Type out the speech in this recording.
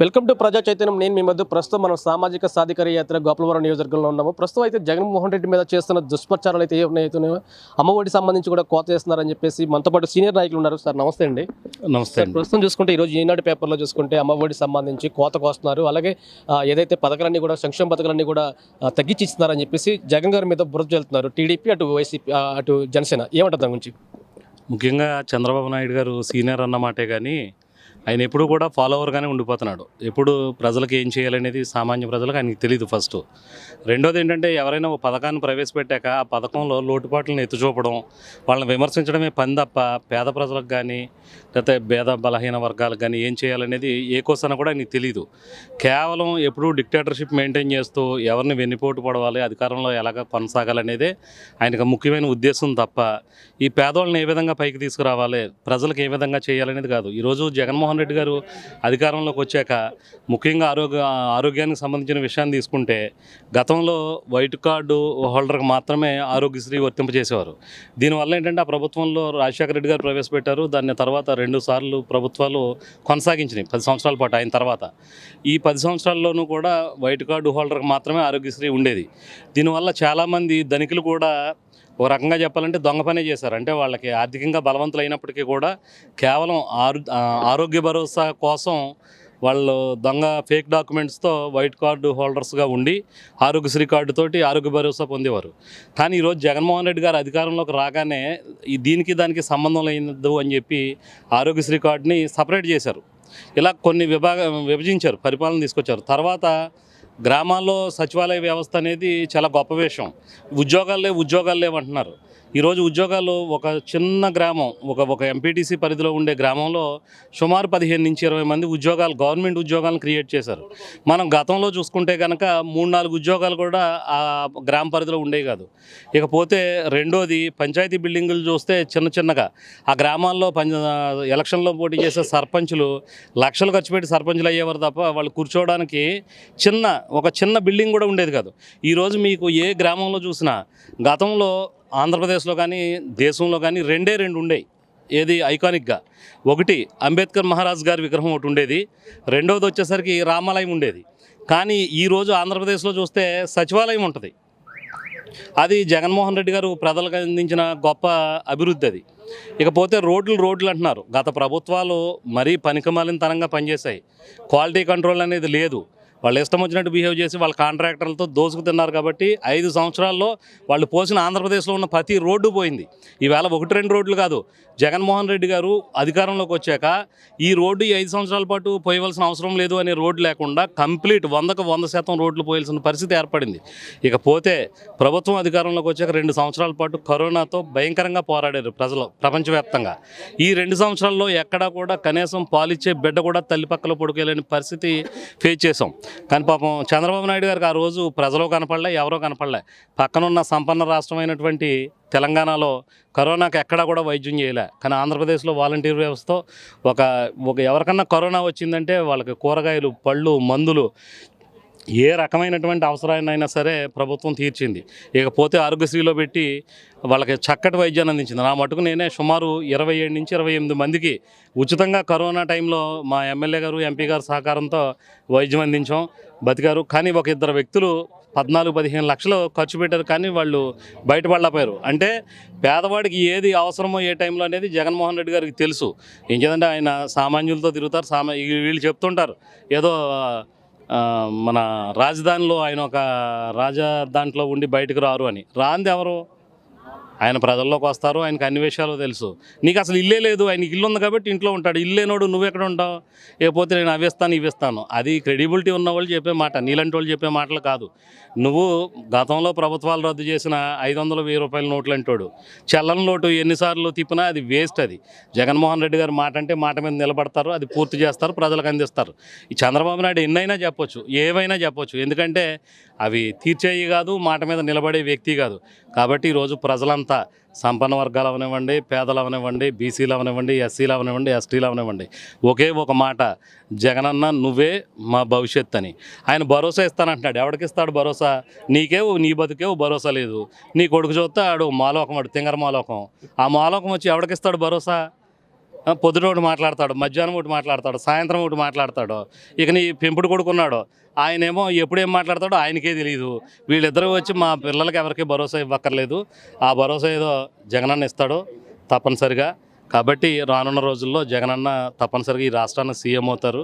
Welcome to ప్రజా చైతన్యం. నేను మీ మధ్య ప్రస్తుతం మనం సామాజిక సాధికార యాత్ర గోపాలవరం నియోజకవర్గంలో ఉన్నాము. ప్రస్తుతం అయితే జగన్మోహన్ రెడ్డి మీద చేస్తున్న దుష్ప్రచారాలు అయితే ఏవైతున్నాయో అమ్మఒడి సంబంధించి కూడా కోత చేస్తున్నారని చెప్పేసి మనతో పాటు సీనియర్ నాయకులు ఉన్నారు. సార్ నమస్తే అండి. నమస్తే సార్ అండి. ప్రస్తుతం చూసుకుంటే ఈరోజు ఈనాడు పేపర్లో చూసుకుంటే అమ్మఒడి సంబంధించి కోత కోస్తున్నారు. అలాగే ఏదైతే పథకాలన్నీ కూడా సంక్షేమ పథకాలన్నీ కూడా తగ్గించి ఇస్తున్నారని చెప్పేసి జగన్ గారి మీద బురద చెల్లుతున్నారు. టీడీపీ అటు వైసీపీ అటు జనసేన ఏమంటారు దాని గురించి? ముఖ్యంగా చంద్రబాబు నాయుడు గారు సీనియర్ అన్నమాటే కానీ ఆయన ఎప్పుడు కూడా ఫాలోవర్గానే ఉండిపోతున్నాడు. ఎప్పుడు ప్రజలకు ఏం చేయాలనేది సామాన్య ప్రజలకు ఆయనకి తెలియదు ఫస్ట్. రెండోది ఏంటంటే ఎవరైనా ఒక పథకాన్ని ప్రవేశపెట్టాక ఆ పథకంలో లోటుపాట్లను ఎత్తి చూపడం, వాళ్ళని విమర్శించడమే పని తప్ప పేద ప్రజలకు కానీ లేకపోతే పేద బలహీన వర్గాలకు కానీ ఏం చేయాలనేది ఏ కోసన కూడా ఆయనకి తెలియదు. కేవలం ఎప్పుడూ డిక్టేటర్షిప్ మెయింటైన్ చేస్తూ ఎవరిని వెన్నుపోటు పడవాలి, అధికారంలో ఎలాగ కొనసాగాలనేదే ఆయనకు ముఖ్యమైన ఉద్దేశం తప్ప ఈ పేదవాళ్ళని ఏ విధంగా పైకి తీసుకురావాలి, ప్రజలకు ఏ విధంగా చేయాలనేది కాదు. ఈరోజు జగన్మోహన్ రెడ్డి గారు అధికారంలోకి వచ్చాక ముఖ్యంగా ఆరోగ్యానికి సంబంధించిన విషయాన్ని తీసుకుంటే గతంలో వైట్ కార్డు హోల్డర్కి మాత్రమే ఆరోగ్యశ్రీ వర్తింపజేసేవారు. దీనివల్ల ఏంటంటే ఆ ప్రభుత్వంలో రాజశేఖర రెడ్డి గారు ప్రవేశపెట్టారు. దాన్ని తర్వాత 2 సార్లు ప్రభుత్వాలు కొనసాగించినాయి 10 సంవత్సరాల పాటు. అయిన తర్వాత ఈ 10 సంవత్సరాల్లోనూ కూడా వైట్ కార్డు హోల్డర్కి మాత్రమే ఆరోగ్యశ్రీ ఉండేది. దీనివల్ల చాలామంది ధనికులు కూడా ఒక రకంగా చెప్పాలంటే దొంగ పనే చేశారు. అంటే వాళ్ళకి ఆర్థికంగా బలవంతులు అయినప్పటికీ కూడా కేవలం ఆరోగ్య భరోసా కోసం వాళ్ళు దొంగ ఫేక్ డాక్యుమెంట్స్తో వైట్ కార్డు హోల్డర్స్గా ఉండి ఆరోగ్యశ్రీ కార్డుతోటి ఆరోగ్య భరోసా పొందేవారు. కానీ ఈరోజు జగన్మోహన్ రెడ్డి గారు అధికారంలోకి రాగానే దీనికి దానికి సంబంధం లేదు అని చెప్పి ఆరోగ్యశ్రీ కార్డుని సపరేట్ చేశారు. ఇలా కొన్ని విభజించారు, పరిపాలన తీసుకొచ్చారు. తర్వాత గ్రామాల్లో సచివాలయ వ్యవస్థ అనేది చాలా గొప్ప విషయం. ఉద్యోగాలు లేవంటున్నారు. ఈరోజు ఉద్యోగాలు ఒక చిన్న గ్రామం, ఒక ఎంపీటీసీ పరిధిలో ఉండే గ్రామంలో సుమారు 15 నుంచి 20 మంది గవర్నమెంట్ ఉద్యోగాలను క్రియేట్ చేశారు. మనం గతంలో చూసుకుంటే కనుక 3-4 ఉద్యోగాలు కూడా ఆ గ్రామ పరిధిలో ఉండేవి కాదు. ఇకపోతే రెండోది పంచాయతీ బిల్డింగులు చూస్తే చిన్నగా ఆ గ్రామాల్లో ఎలక్షన్లో పోటీ చేసే సర్పంచులు లక్షలు ఖర్చు పెట్టి సర్పంచులు అయ్యేవారు తప్ప వాళ్ళు కూర్చోవడానికి ఒక చిన్న బిల్డింగ్ కూడా ఉండేది కాదు. ఈరోజు మీకు ఏ గ్రామంలో చూసినా గతంలో ఆంధ్రప్రదేశ్లో కానీ దేశంలో కానీ 2 ఉండేవి. ఏది ఐకానిక్గా? ఒకటి అంబేద్కర్ మహారాజ్ గారి విగ్రహం ఒకటి ఉండేది. రెండవది వచ్చేసరికి రామాలయం ఉండేది. కానీ ఈరోజు ఆంధ్రప్రదేశ్లో చూస్తే సచివాలయం ఉంటుంది. అది జగన్మోహన్ రెడ్డి గారు ప్రజలకు అందించిన గొప్ప అభివృద్ధి అది. ఇకపోతే రోడ్లు అంటున్నారు. గత ప్రభుత్వాలు మరీ పనికిమాలినతనంగా పనిచేశాయి. క్వాలిటీ కంట్రోల్ అనేది లేదు. వాళ్ళు ఇష్టం వచ్చినట్టు బిహేవ్ చేసి వాళ్ళ కాంట్రాక్టర్లతో దోసుకు తిన్నారు. కాబట్టి 5 సంవత్సరాల్లో వాళ్ళు పోసిన ఆంధ్రప్రదేశ్లో ఉన్న ప్రతి రోడ్డు పోయింది. ఈవేళ 1-2 రోడ్లు కాదు, జగన్మోహన్ రెడ్డి గారు అధికారంలోకి వచ్చాక ఈ రోడ్డు 5 సంవత్సరాల పాటు పోయవలసిన అవసరం లేదు అనే రోడ్డు లేకుండా కంప్లీట్ 100% రోడ్లు పోయాల్సిన పరిస్థితి ఏర్పడింది. ఇకపోతే ప్రభుత్వం అధికారంలోకి వచ్చాక 2 సంవత్సరాల పాటు కరోనాతో భయంకరంగా పోరాడారు ప్రజలు ప్రపంచవ్యాప్తంగా. ఈ 2 సంవత్సరాల్లో ఎక్కడా కూడా కనీసం పాలిచ్చే బిడ్డ కూడా తల్లి పక్కలో పడుకోలేని పరిస్థితి ఫేస్ చేసాం. కానీ పాపం చంద్రబాబు నాయుడు గారికి ఆ రోజు ప్రజలు కనపడలే, ఎవరో కనపడలే. పక్కనున్న సంపన్న రాష్ట్రమైనటువంటి తెలంగాణలో కరోనాకి ఎక్కడా కూడా వైద్యం చేయలే. కానీ ఆంధ్రప్రదేశ్లో వాలంటీర్ వ్యవస్థ ఎవరికన్నా కరోనా వచ్చిందంటే వాళ్ళకి కూరగాయలు, పళ్ళు, మందులు ఏ రకమైనటువంటి అవసరాన్నైనా సరే ప్రభుత్వం తీర్చింది. ఇకపోతే ఆరోగ్యశ్రీలో పెట్టి వాళ్ళకి చక్కటి వైద్యాన్ని అందించింది. నా మటుకు నేనే సుమారు 27 నుంచి 28 మందికి ఉచితంగా కరోనా టైంలో మా ఎమ్మెల్యే గారు, ఎంపీ గారు సహకారంతో వైద్యం అందించాం, బతికారు. కానీ 1-2 వ్యక్తులు 14-15 లక్షలు ఖర్చు పెట్టారు, కానీ వాళ్ళు బయటపడలేకపోయారు. అంటే పేదవాడికి ఏది అవసరమో ఏ టైంలో అనేది జగన్మోహన్ రెడ్డి గారికి తెలుసు. ఏం చేద్దంటే ఆయన సామాన్యులతో తిరుగుతారు. వీళ్ళు చెప్తుంటారు ఏదో మన రాజధానిలో ఆయన ఒక దాంట్లో ఉండి బయటకు రారు అని. రాంది ఎవరు? ఆయన ప్రజల్లోకి వస్తారు, ఆయనకు అన్ని విషయాలు తెలుసు. నీకు అసలు ఇల్లే లేదు, ఆయనకి ఇల్లు ఉంది కాబట్టి ఇంట్లో ఉంటాడు. ఇల్లేనోడు నువ్వెక్కడ ఉంటావు? లేకపోతే నేను ఇవిస్తాను. అది క్రెడిబిలిటీ ఉన్న వాళ్ళు చెప్పే మాట, నీలాంటి వాళ్ళు చెప్పే మాటలు కాదు. నువ్వు గతంలో ప్రభుత్వాలు రద్దు చేసిన 500-1000 రూపాయల నోట్లు అంటాడు. చెల్లని నోటు ఎన్నిసార్లు తిప్పినా అది వేస్ట్. అది జగన్మోహన్ రెడ్డి గారు మాట అంటే మాట మీద నిలబడతారు, అది పూర్తి చేస్తారు, ప్రజలకు అందిస్తారు. ఈ చంద్రబాబు నాయుడు ఎన్నైనా చెప్పొచ్చు, ఏవైనా చెప్పొచ్చు, ఎందుకంటే అవి తీర్చేవి కాదు, మాట మీద నిలబడే వ్యక్తి కాదు. కాబట్టి ఈరోజు ప్రజలంతా సంపన్న వర్గాలు అవనివ్వండి, పేదలు అవనివ్వండి, బీసీలు అవనివ్వండి, ఎస్సీలు అవనివ్వండి, ఎస్టీలు అవనివ్వండి, ఒకే ఒక మాట, జగనన్న నువ్వే మా భవిష్యత్ అని. ఆయన భరోసా ఇస్తానంటున్నాడు. ఎవరికిస్తాడు భరోసా? నీ బతుకేవు భరోసా లేదు. నీ కొడుకు చూస్తే ఆడు మాలోకం, ఆడు తింగర మాలోకం. ఆ మాలోకం వచ్చి ఎవరికిస్తాడు భరోసా? పొద్దున ఒకటి మాట్లాడతాడు, మధ్యాహ్నం ఒకటి మాట్లాడతాడు, సాయంత్రం ఒకటి మాట్లాడతాడు. ఇక నీ పెంపుడు కొడుకున్నాడు, ఆయనేమో ఎప్పుడేం మాట్లాడతాడో ఆయనకే తెలియదు. వీళ్ళిద్దరూ వచ్చి మా పిల్లలకి ఎవరికి భరోసా ఇవ్వక్కర్లేదు. ఆ భరోసా ఏదో జగనన్న ఇస్తాడు తప్పనిసరిగా. కాబట్టి రానున్న రోజుల్లో జగనన్న తప్పనిసరిగా ఈ రాష్ట్రానికి సీఎం అవుతారు.